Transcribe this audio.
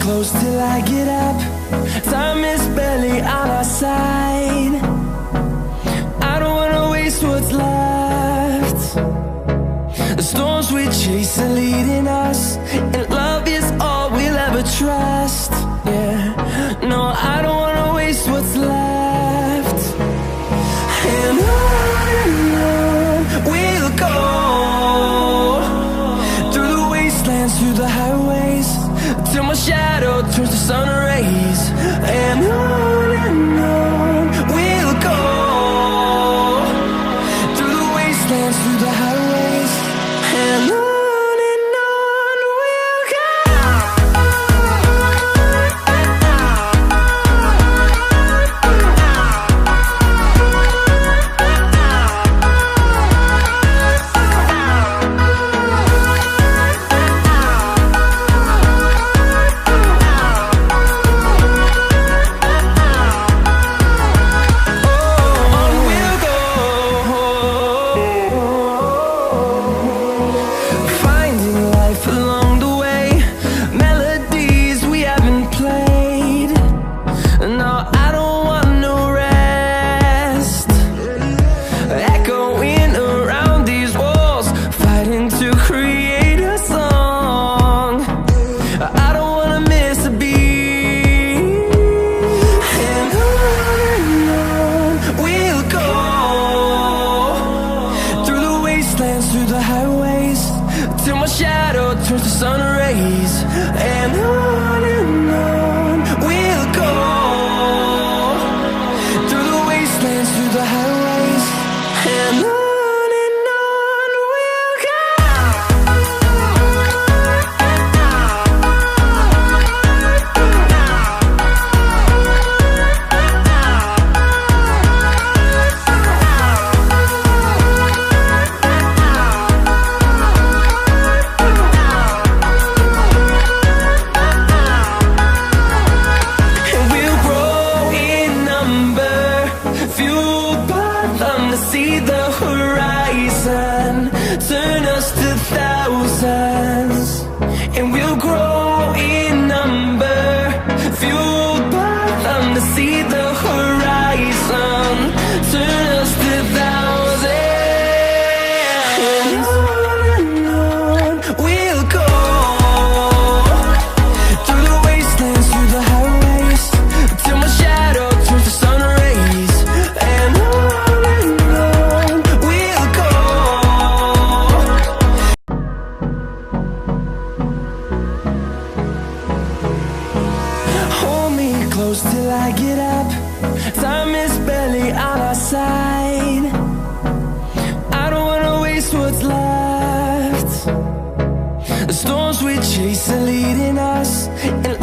close till I get up. Time is barely on our side. I don't wanna waste what's left. The storms we chase are leading us, and love is all we'll ever trust. Yeah, no, I don't wanna waste what's left. And on we'll go, through the wastelands, through the highways, till my shadow turns to sun rays. And on we'll go, through the wastelands, through the highways, and on we'll go. Through the highways, till my shadow turns to sun rays. And on we'll go, through the wastelands, through the highways, and on we'll go. See the horizon, turn us to thousands, and we'll grow in number, fueled by them to see the horizon, turn us to thousands. And on we'll go, through the wastelands, through the highways, till my shadow turns to sun rays. And close till I get up. Time is barely on our side. I don't wanna waste what's left. The storms we chase are leading us, and